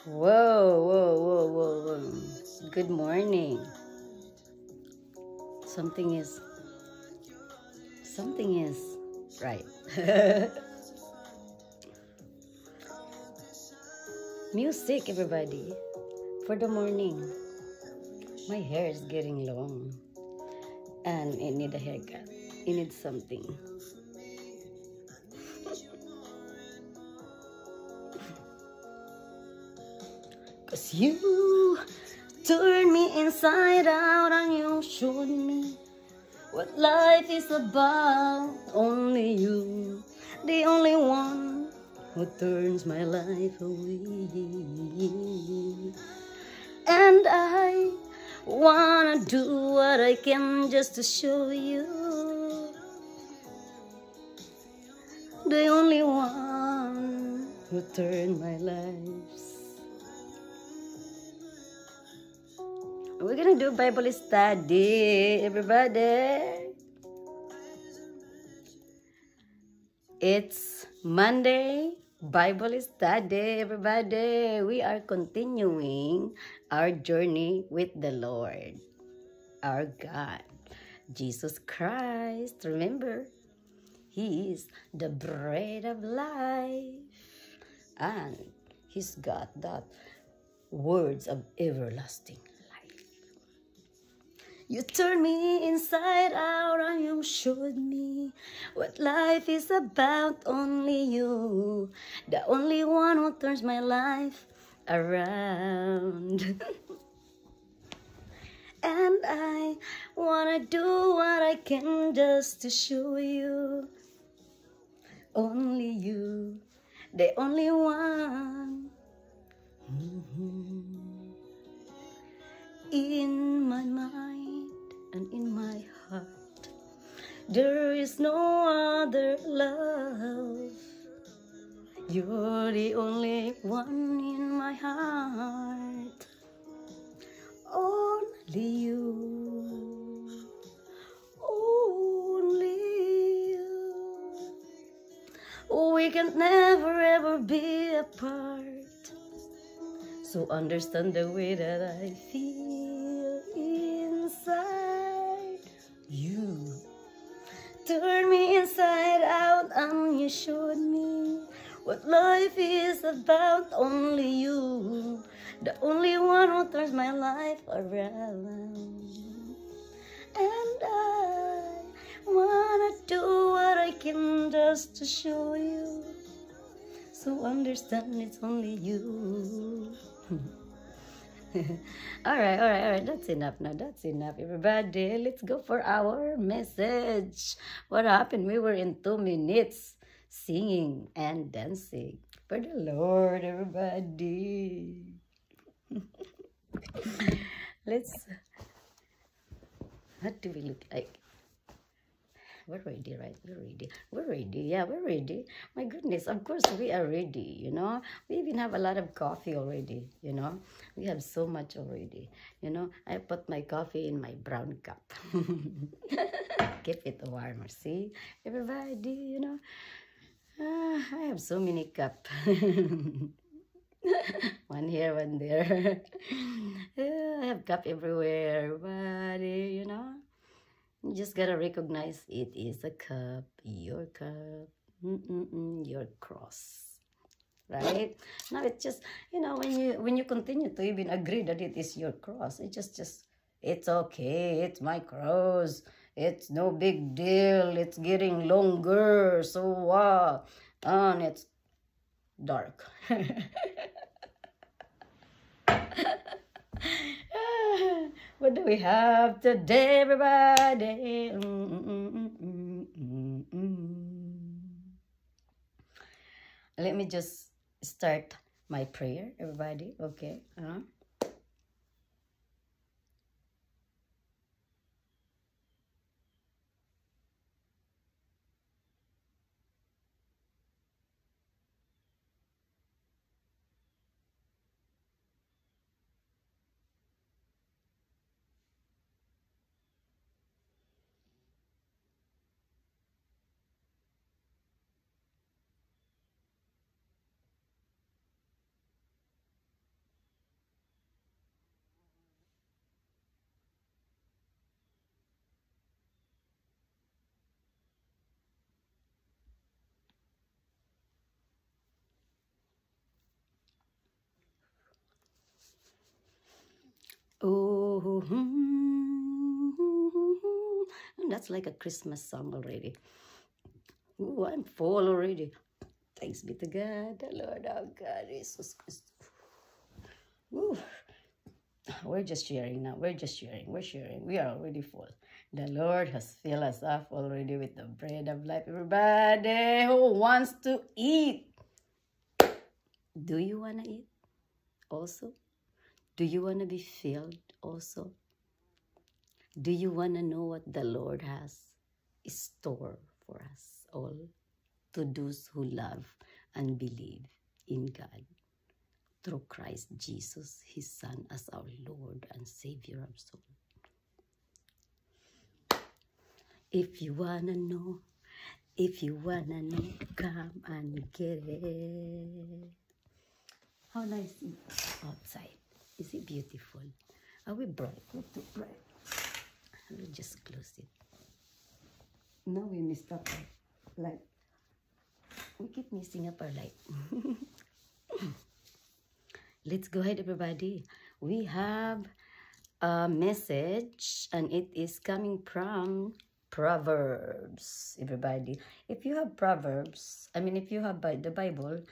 Whoa, whoa, whoa, whoa, whoa. Good morning. Something is, something is right. Music, everybody, for the morning. My hair is getting long and it need a haircut. It needs something. Cause you turned me inside out and you showed me what life is about. Only you, the only one who turns my life away. And I wanna do what I can just to show you the only one who turned my life. We're gonna do Bible study, everybody. It's Monday, Bible study, everybody. We are continuing our journey with the Lord, our God, Jesus Christ. Remember, He is the bread of life, and He's got that words of everlasting life. You turned me inside out and you showed me what life is about. Only you, the only one who turns my life around. And I wanna do what I can just to show you. Only you, the only one. In my mind and in my heart, there is no other love. You're the only one in my heart. Only you. Only you. We can never ever be apart. So understand the way that I feel inside you. Turn me inside out and you showed me what life is about. Only you, the only one who turns my life around. And I wanna do what I can just to show you. So understand it's only you. all right, that's enough now. That's enough, everybody. Let's go for our message. What happened? We were in 2 minutes singing and dancing for the Lord, everybody. Let's, what do we look like? We're ready, right? We're ready. We're ready. Yeah, we're ready. My goodness, of course we are ready, you know. We even have a lot of coffee already, you know. We have so much already, you know. I put my coffee in my brown cup. Keep it warmer, see? Everybody, you know. I have so many cup. One here, one there. I have cup everywhere, everybody, you know. You just gotta recognize it is a cup, your cup, your cross, right? Now it's just, you know, when you continue to even agree that it is your cross, it just it's okay, it's my cross, it's no big deal, it's getting longer, so what? And it's dark. What do we have today, everybody? Let me just start my prayer, everybody. Okay. Oh, that's like a Christmas song already. Ooh, I'm full already. Thanks be to God, the Lord our God, Jesus Christ. Ooh. We're just sharing now. We're just sharing. We're sharing. We are already full. The Lord has filled us up already with the bread of life. Everybody who wants to eat. Do you want to eat also? Do you want to be filled also? Do you want to know what the Lord has in store for us all? To those who love and believe in God through Christ Jesus, His Son, as our Lord and Savior of soul. If you wanna know, come and get it. How nice is it outside? Is it beautiful? Are we bright? We're too bright. We'll just close it. Now we missed up our light. We keep missing up our light. Let's go ahead, everybody. We have a message, and it is coming from Proverbs, everybody. If you have Proverbs, if you have the Bible,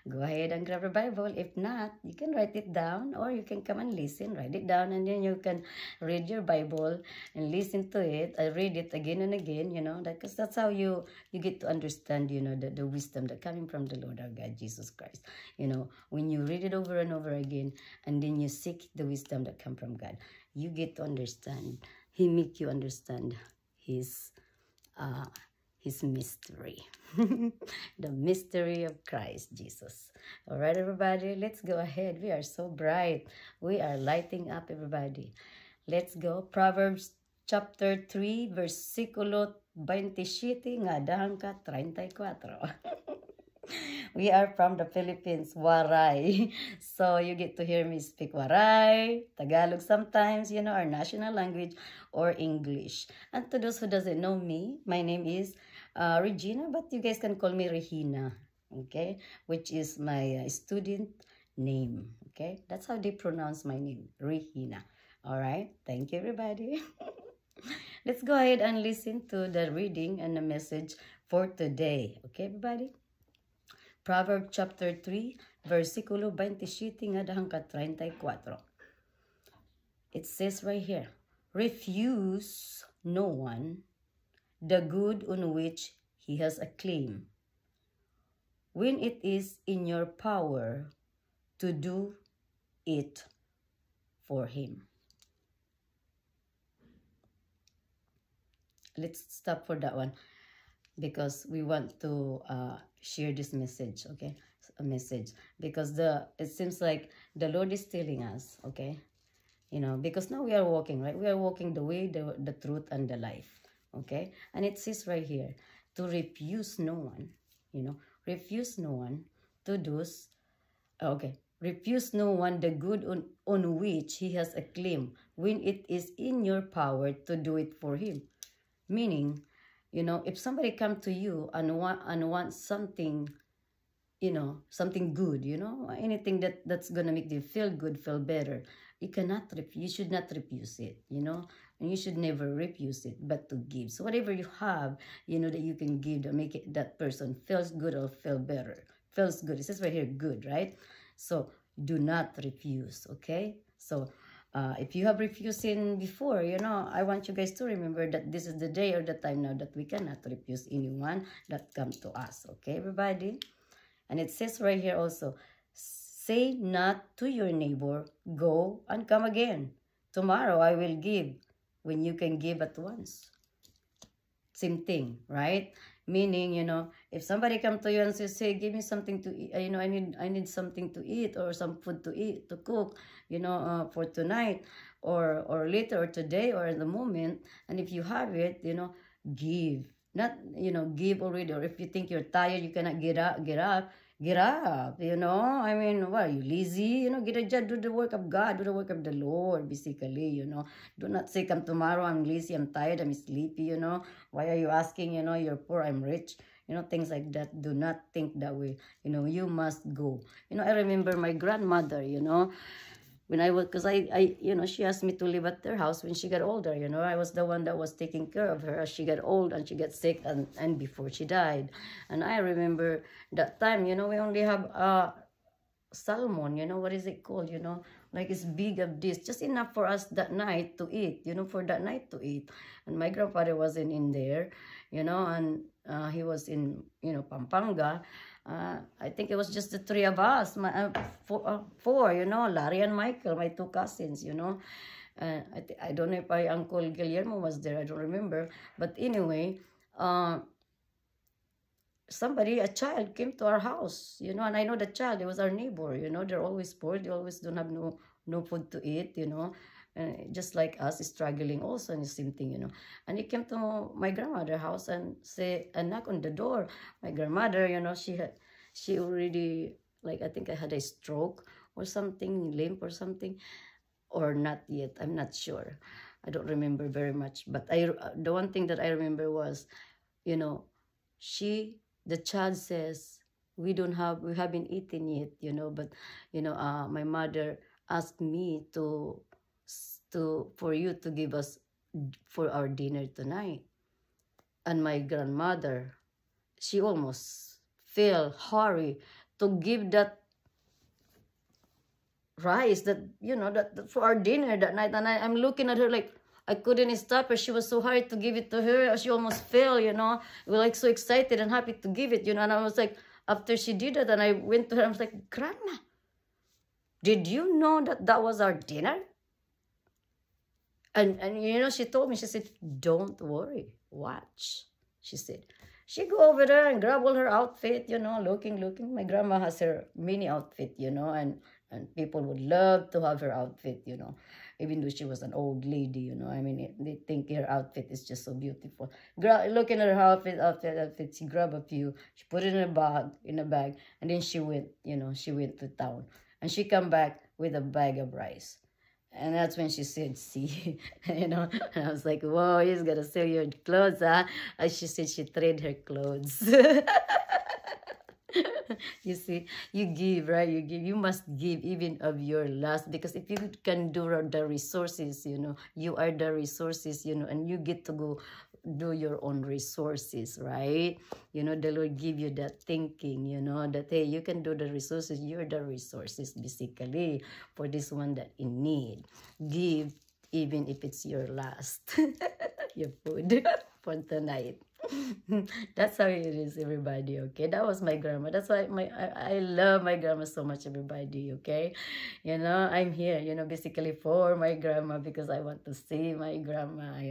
go ahead and grab a Bible. If not, you can write it down, or you can come and listen. Write it down, and then you can read your Bible and listen to it. I read it again and again, because that's how you get to understand, the wisdom that coming from the Lord our God, Jesus Christ. When you read it over and over again, and then you seek the wisdom that come from God, you get to understand. He make you understand His mystery. The mystery of Christ Jesus. All right, everybody, let's go ahead. We are so bright. We are lighting up, everybody. Let's go. Proverbs chapter 3, versikulo 27 nga dahang ka 34. We are from the Philippines, Waray. So you get to hear me speak Waray, Tagalog sometimes, our national language, or English. And to those who doesn't know me, my name is Regina, but you guys can call me Regina, okay? Which is my student name, okay? That's how they pronounce my name, Regina. All right, thank you, everybody. Let's go ahead and listen to the reading and the message for today, okay, everybody? Proverbs chapter 3, versikulo 27 nga dahang ka 34. It says right here, refuse no one the good on which he has a claim, when it is in your power to do it for him. Let's stop for that one, because we want to share this message, okay? A message, because it seems like the Lord is telling us, okay? Because now we are walking, right? We are walking the way, the truth, and the life, okay? And it says right here, to refuse no one, refuse no one to those, okay, refuse no one the good on which he has a claim, when it is in your power to do it for him. Meaning, if somebody come to you and wants something, something good, anything that's gonna make you feel good, feel better, you should not refuse it, and you should never refuse it, but to give. So whatever you have, that you can give to make it, that person feels good or feel better, feels good. It says right here, good, right? So do not refuse, okay? So if you have refused in before, I want you guys to remember that this is the day or the time now that we cannot refuse anyone that comes to us. Okay, everybody? And it says right here also, say not to your neighbor, go and come again. Tomorrow I will give, when you can give at once. Same thing, right? Meaning, if somebody comes to you and says, hey, give me something to eat, I need something to eat, or some food to eat, to cook, for tonight, or later, or today, or in the moment, and if you have it, give. Not, give already, or if you think you're tired, you cannot get up, what, are you lazy? Get a job, do the work of God, do the work of the Lord, basically, Do not say, come tomorrow, I'm lazy, I'm tired, I'm sleepy, Why are you asking, you're poor, I'm rich? Things like that. Do not think that way. You must go. I remember my grandmother, when I was, because she asked me to live at their house when she got older. I was the one that was taking care of her as she got old and she got sick and before she died. And I remember that time, we only have salmon, what is it called, like it's big of this, just enough for us that night to eat, for that night to eat. And my grandfather wasn't in there, and he was in, Pampanga. I think it was just the three of us, four, Larry and Michael, my two cousins, I don't know if my Uncle Guillermo was there, I don't remember. But anyway, a child came to our house, and I know the child, it was our neighbor, they're always poor, they always don't have no food to eat, just like us, struggling also, and the same thing, and he came to my grandmother's house and knock on the door. My grandmother, she already, like, I think I had a stroke or something, limp or something, or not yet, I'm not sure, I don't remember very much, but the one thing that I remember was, the child says, we haven't eaten yet, but, my mother asked me for you to give us for our dinner tonight. And my grandmother, she almost felt hurry to give that rice that, that for our dinner that night. And I'm looking at her like, I couldn't stop her. She was so hard to give it to her. She almost fell, We were like so excited and happy to give it, And I was like, after she did it, and I went to her, I was like, Grandma, did you know that was our dinner? And she told me, she said, don't worry, watch, she said. She go over there and grab all her outfit, looking. My grandma has her mini outfit, and people would love to have her outfit, even though she was an old lady, I mean, they think her outfit is just so beautiful. Looking at her outfit, she grabbed a few, she put it in a bag, and then she went, she went to town. And she come back with a bag of rice. And that's when she said, see, and I was like, whoa, he's going to sell your clothes, huh? And she said she trade her clothes. You see, you give, right? You must give even of your last, because if you can do the resources, you are the resources, and you get to go do your own resources, right? The Lord give you that thinking, that, hey, you can do the resources. You're the resources, basically, for this one that in need. Give, even if it's your last, your food for tonight. That's how it is, everybody. Okay, that was my grandma. That's why I love my grandma so much, everybody. Okay, I'm here, basically for my grandma, because I want to see my grandma.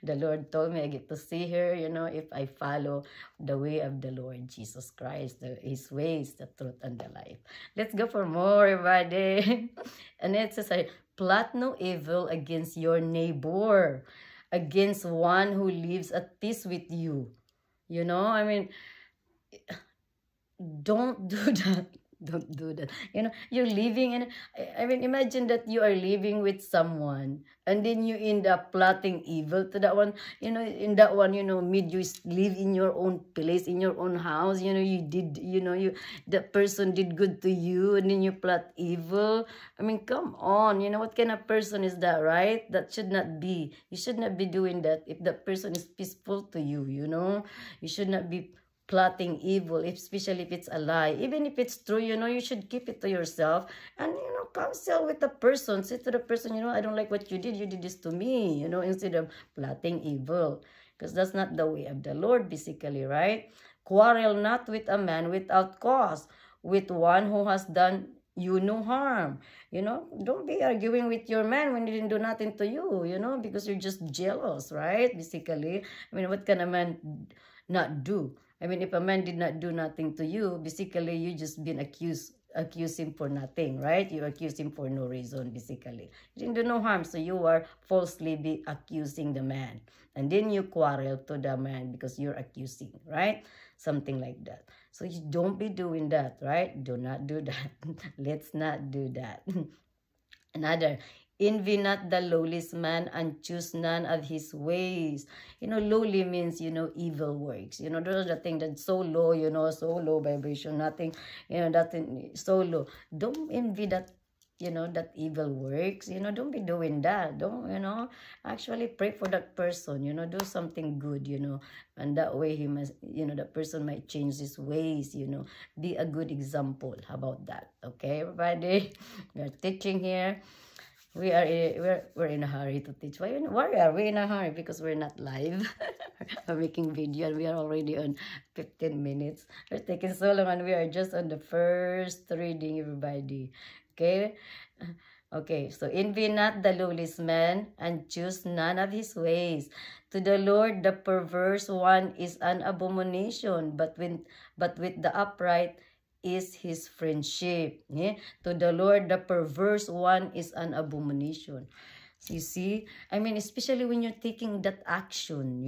The Lord told me I get to see her, if I follow the way of the Lord Jesus Christ, his ways, the truth, and the life. Let's go for more, everybody. And it says, plot no evil against your neighbor, against one who lives at peace with you. I mean, don't do that. Don't do that. You're living in, I mean, imagine that you are living with someone and then you end up plotting evil to that one. In that one, made you live in your own place, in your own house. That person did good to you and then you plot evil. I mean, come on. What kind of person is that, right? That should not be. You should not be doing that if that person is peaceful to you, You should not be plotting evil, especially if it's a lie. Even if it's true, you should keep it to yourself and, counsel with the person. Say to the person, I don't like what you did this to me, instead of plotting evil. Because that's not the way of the Lord, basically, right? Quarrel not with a man without cause, with one who has done you no harm. Don't be arguing with your man when he didn't do nothing to you, because you're just jealous, right? Basically, I mean, what can a man not do? I mean, if a man did not do nothing to you, basically, you just been accuse him for nothing, right? You accuse him for no reason, basically. He didn't do no harm, so you are falsely be accusing the man. And then you quarrel to the man because you're accusing, right? Something like that. So you don't be doing that, right? Do not do that. Let's not do that. Another, envy not the lowliest man and choose none of his ways. Lowly means, evil works. Those are the things that's so low, so low vibration, nothing, nothing, so low. Don't envy that that evil works, don't be doing that. Don't, actually pray for that person, do something good, and that way he must, that person might change his ways, be a good example. How about that? Okay, everybody, we are teaching here. We're in a hurry to teach. Why are we in a hurry? Because we're not live. We're making video and we are already on 15 minutes. We're taking so long and we are just on the first reading, everybody. Okay? Okay, so envy not the lawless man and choose none of his ways. To the Lord the perverse one is an abomination, but with the upright is his friendship. Yeah? To the Lord, the perverse one is an abomination. So you see, I mean, especially when you're taking that action,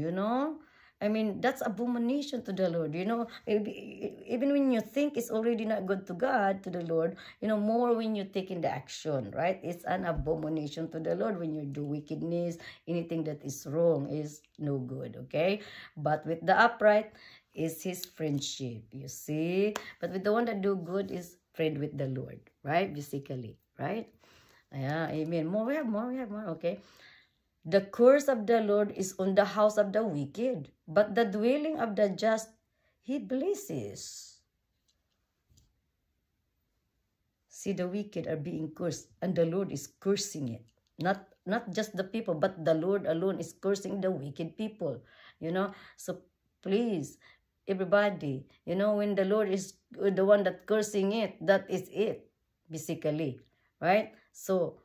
I mean, that's abomination to the Lord, even when you think it's already not good to God, to the Lord, more when you're taking the action, right? It's an abomination to the Lord when you do wickedness, anything that is wrong is no good, okay? But with the upright is his friendship, you see? But with the one that do good is friend with the Lord, right? Basically, right? Yeah, amen. We have more, okay? The curse of the Lord is on the house of the wicked, but the dwelling of the just he blesses. See, the wicked are being cursed, and the Lord is cursing it. Not just the people, but the Lord alone is cursing the wicked people. So please, everybody, when the Lord is the one that cursing it, that is it, basically, right? So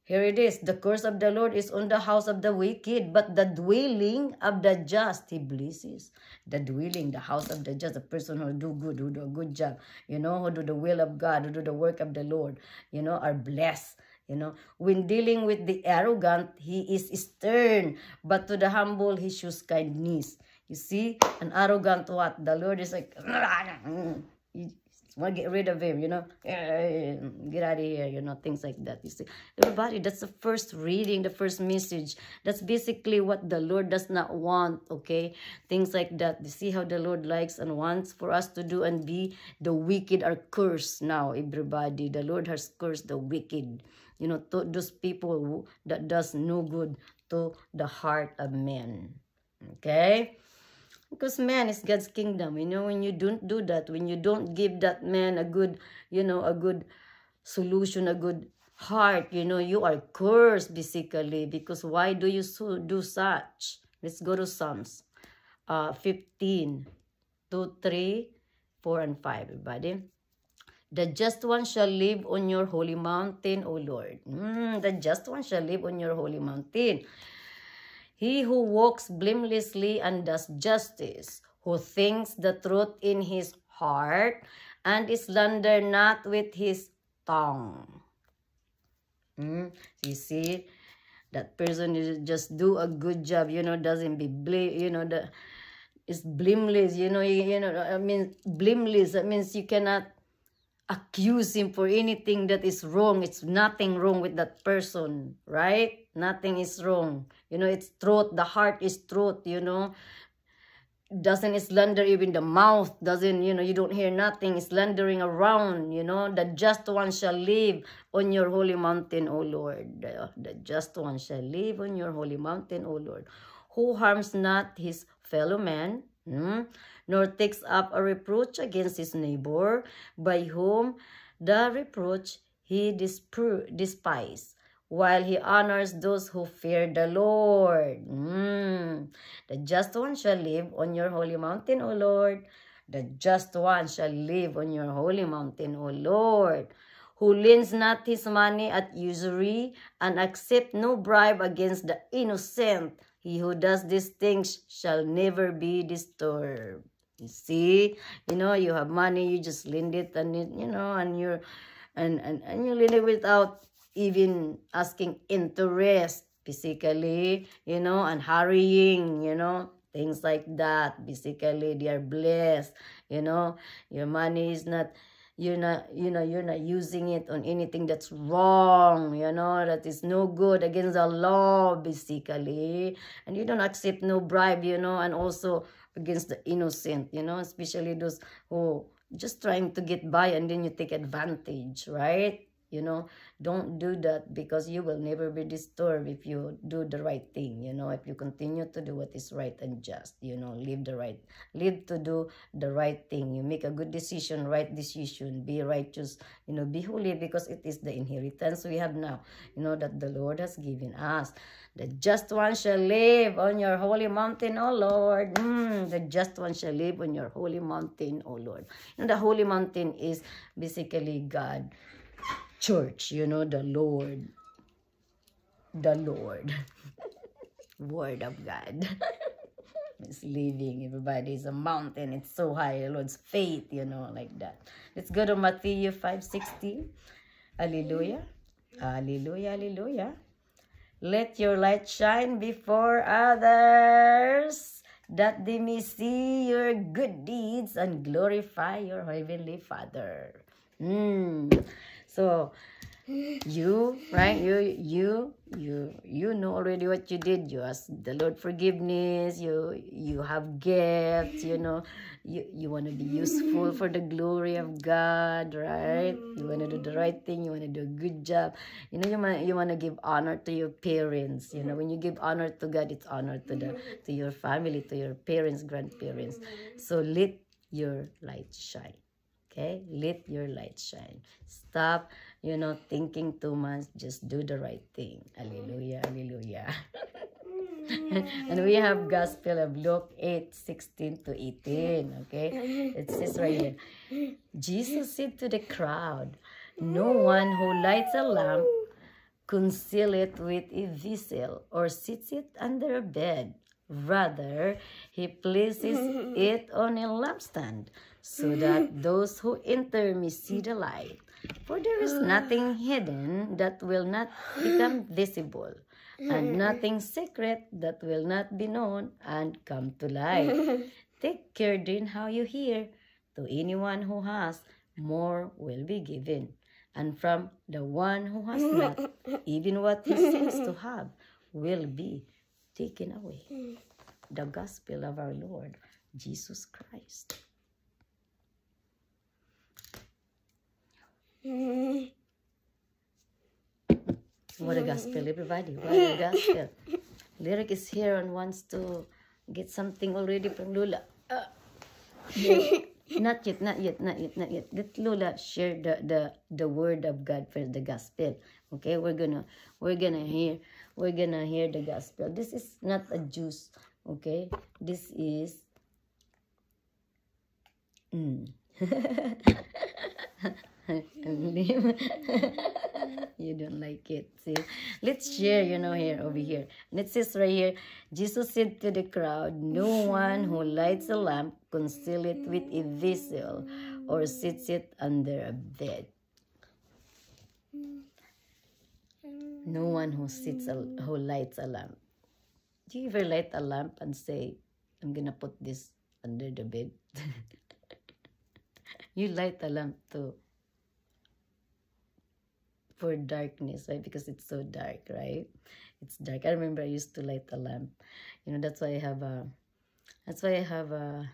here it is. The curse of the Lord is on the house of the wicked, but the dwelling of the just he blesses. The dwelling, the house of the just, the person who do good, who do a good job, who do the will of God, who do the work of the Lord, are blessed. When dealing with the arrogant, he is stern, but to the humble, he shows kindness. You see, an arrogant what? The Lord is like, you want to get rid of him, get out of here, things like that. You see, everybody, that's the first reading, the first message. That's basically what the Lord does not want, okay? Things like that. You see how the Lord likes and wants for us to do and be. The wicked are cursed now, everybody. The Lord has cursed the wicked, to those people that does no good to the heart of men, okay? Because man is God's kingdom. When you don't do that, when you don't give that man a good, a good solution, a good heart, you are cursed, basically. Because why do you do such? Let's go to Psalms 15, 2, 3, 4, and 5, everybody. The just one shall live on your holy mountain, O Lord. The just one shall live on your holy mountain. He who walks blamelessly and does justice, who thinks the truth in his heart, and slander not with his tongue. You see, that person is just do a good job, doesn't be is blameless, I mean, blameless, that means you cannot accuse him for anything that is wrong. It's nothing wrong with that person, right? Nothing is wrong. It's truth. The heart is truth, Doesn't slander even the mouth. Doesn't, you don't hear nothing slandering around, The just one shall live on your holy mountain, O Lord. The just one shall live on your holy mountain, O Lord. Who harms not his fellow man, nor takes up a reproach against his neighbor, by whom the reproach he despises, while he honors those who fear the Lord. The just one shall live on your holy mountain, O Lord. The just one shall live on your holy mountain, O Lord. Who lends not his money at usury, and accept no bribe against the innocent. He who does these things shall never be disturbed. You see, you have money, you just lend it, and and you lend it without even asking interest, basically, and hurrying, things like that. Basically, they are blessed, your money is not, you're not using it on anything that's wrong, that is no good against the law, basically. And you don't accept no bribe, and also against the innocent, especially those who just trying to get by, and then you take advantage, right? You know, don't do that, because you will never be disturbed if you do the right thing. You know, if you continue to do what is right and just, you know, live to do the right thing. You make a good decision, right decision, be righteous, you know, be holy, because it is the inheritance we have now, you know, that the Lord has given us. The just one shall live on your holy mountain, O Lord. The just one shall live on your holy mountain, O Lord. And the holy mountain is basically God, church, you know, the Lord, word of God. It's living, everybody. It's a mountain, it's so high, the Lord's faith, you know, like that. Let's go to Matthew 5:16. Hallelujah, hallelujah, hallelujah. Let your light shine before others, that they may see your good deeds and glorify your heavenly Father. So you, right, you know already what you did. You ask the Lord forgiveness, you have gifts, you know, you want to be useful for the glory of God, right? You want to do the right thing, you want to do a good job, you know, you want to give honor to your parents. You know, when you give honor to God, it's honor to your family, to your parents, grandparents. So let your light shine. Okay, let your light shine. Stop, you know, thinking too much. Just do the right thing. Hallelujah, hallelujah. And we have Gospel of Luke 8:16-18. Okay, it says right here, Jesus said to the crowd, "No one who lights a lamp conceal it with a vessel or sits it under a bed. Rather, he places it on a lampstand, so that those who enter may see the light. For there is nothing hidden that will not become visible, and nothing secret that will not be known and come to light. Take care then how you hear. To anyone who has, more will be given, and from the one who has not, even what he seems to have will be taken away." The Gospel of our Lord Jesus Christ. What a gospel, everybody. What a gospel. Lyric is here and wants to get something already from Lula. Not yet. Let Lula share the word of God for the gospel. Okay, we're gonna hear the gospel. This is not a juice. Okay, this is you don't like it. See, let's share, you know, here over here. And it says right here, Jesus said to the crowd, "No one who lights a lamp conceals it with a vessel or sits it under a bed." No one who lights a lamp. Do you ever light a lamp and say, "I'm gonna put this under the bed"? You light a lamp too for darkness, right? Because it's so dark, right? It's dark. I remember I used to light a lamp. You know, that's why I have a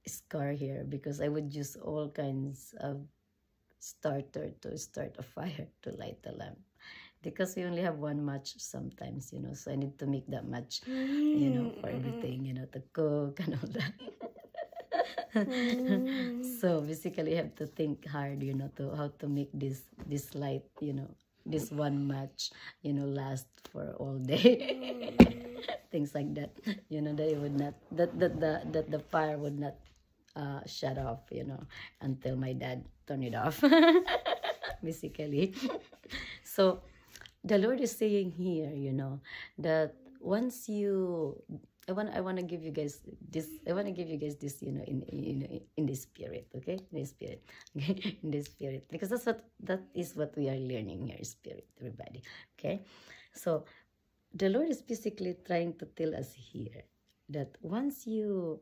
scar here, because I would use all kinds of starter to start a fire to light the lamp, because we only have one match sometimes, you know, so I need to make that match, you know, for everything, you know, to cook and all that. So basically you have to think hard, you know, to how to make this light, you know, this one match, you know, last for all day. Things like that, you know, that it would not, that the fire would not shut off, you know, until my dad turned it off. Basically. So the Lord is saying here, you know, that once you, I want to give you guys this. I want to give you guys this, you know, in the spirit, okay? In the spirit, okay? In the spirit, because that is what we are learning here, spirit, everybody, okay? So the Lord is basically trying to tell us here that once you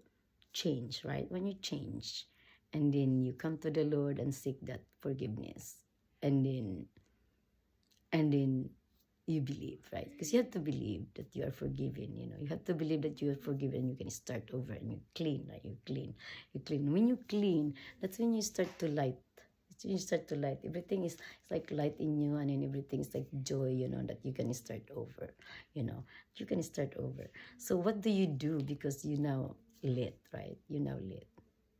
change, right? When you change, and then you come to the Lord and seek that forgiveness, and then you believe, right? Because you have to believe that you are forgiven, you know. You have to believe that you are forgiven. You can start over and you clean, right? You clean. When you clean, that's when you start to light. You start to light. Everything is it's like light in you, and then everything is like joy, you know, that you can start over, you know. You can start over. So what do you do? Because you now lit, right? You now lit.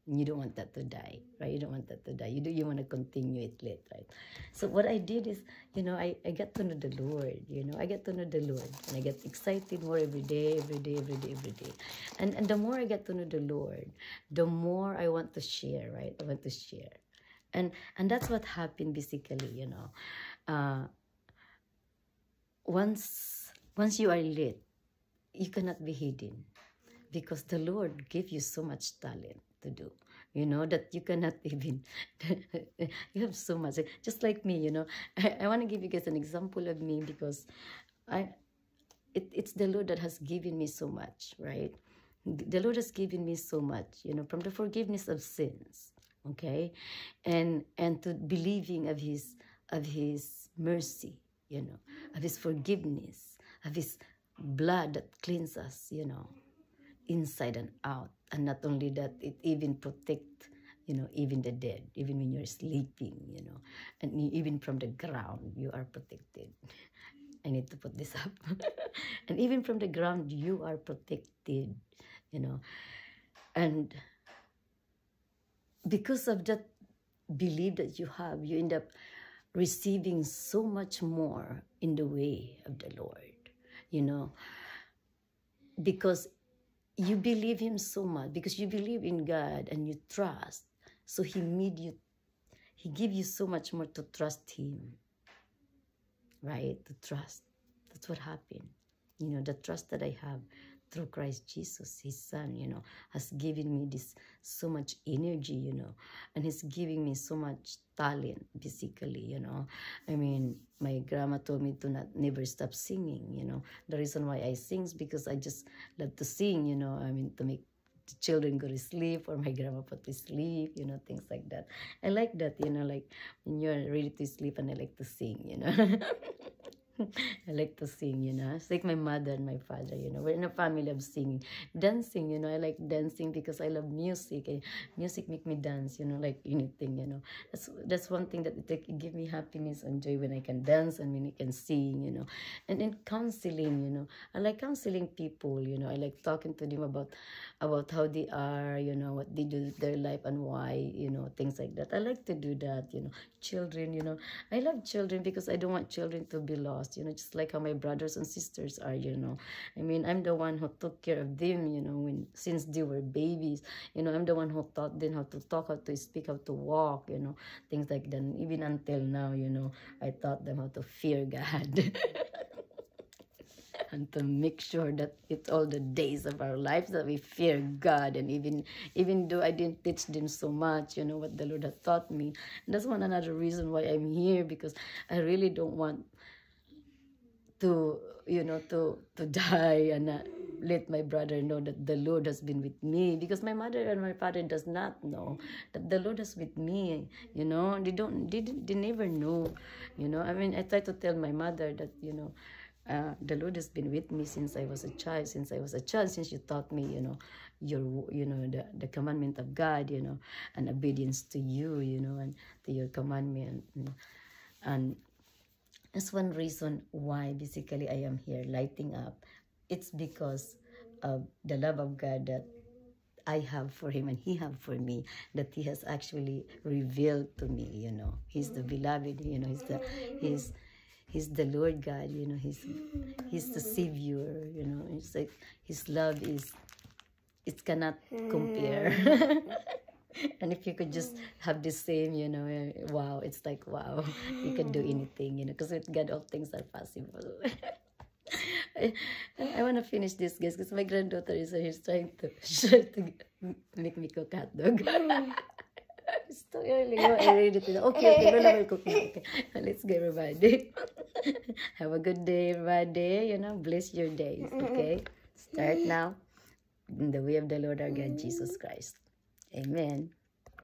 You don't want that to die, right? You don't want that to die. You want to continue it lit, right? So what I did is, you know, I got to know the Lord, you know. I get to know the Lord, and I get excited more every day, every day, every day, every day. And the more I get to know the Lord, the more I want to share, right? I want to share. And that's what happened basically, you know. Once you are lit, you cannot be hidden, because the Lord gave you so much talent to do, you know, that you cannot even you have so much, just like me, you know. I want to give you guys an example of me, because it's the Lord that has given me so much, right? The Lord has given me so much, you know, from the forgiveness of sins, okay, and to believing of his mercy, you know, of his forgiveness, of his blood that cleanses us, you know, inside and out. And not only that, it even protect, you know, even the dead, even when you're sleeping, you know, and even from the ground you are protected. I need to put this up. And even from the ground you are protected, you know. And because of that belief that you have, you end up receiving so much more in the way of the Lord, you know, because you believe him so much, because you believe in God and you trust. So he gave you so much more to trust him, right? To trust. That's what happened. You know, the trust that I have through Christ Jesus, his son, you know, has given me this so much energy, you know, and he's giving me so much talent, basically, you know. I mean, my grandma told me to never stop singing, you know. The reason why I sing is because I just love to sing, you know. I mean, to make the children go to sleep, or my grandma put to sleep, you know, things like that. I like that, you know, like when you're ready to sleep, and I like to sing, you know. I like to sing, you know. It's like my mother and my father, you know. We're in a family of singing. Dancing, you know. I like dancing because I love music. Music make me dance, you know, like anything, you know. That's one thing that it give me happiness and joy, when I can dance and when I can sing, you know. And then counseling, you know. I like counseling people, you know. I like talking to them about how they are, you know, what they do with their life and why, you know, things like that. I like to do that, you know. Children, you know. I love children because I don't want children to be lost, you know, just like how my brothers and sisters are, you know. I mean, I'm the one who took care of them, you know, since they were babies. You know, I'm the one who taught them how to talk, how to speak, how to walk, you know, things like that. And even until now, you know, I taught them how to fear God. And to make sure that it's all the days of our lives that we fear God. And even though I didn't teach them so much, you know, what the Lord had taught me. And that's one another reason why I'm here, because I really don't want to, you know, to die and let my brother know that the Lord has been with me, because my mother and my father does not know that the Lord is with me, you know. They never know, you know. I mean, I try to tell my mother that, you know, the Lord has been with me since I was a child, since you taught me, you know, the commandment of God, you know, and obedience to you, you know, and to your commandment, you know. And that's one reason why basically I am here lighting up. It's because of the love of God that I have for him and he have for me, that he has actually revealed to me, you know. He's the beloved, you know, he's the Lord God, you know, he's the Savior, you know. It's like his love it cannot compare. And if you could just have the same, you know, wow, it's like, wow, you can do anything, you know, because with God all things are possible. I want to finish this, guys, because my granddaughter is here trying to make me cook hot dog. It's too early. No, I read it. Okay, no, we'll cook now. Okay, let's go, everybody. Have a good day, everybody. You know, bless your days. Okay, start now in the way of the Lord our God, Jesus Christ. Amen.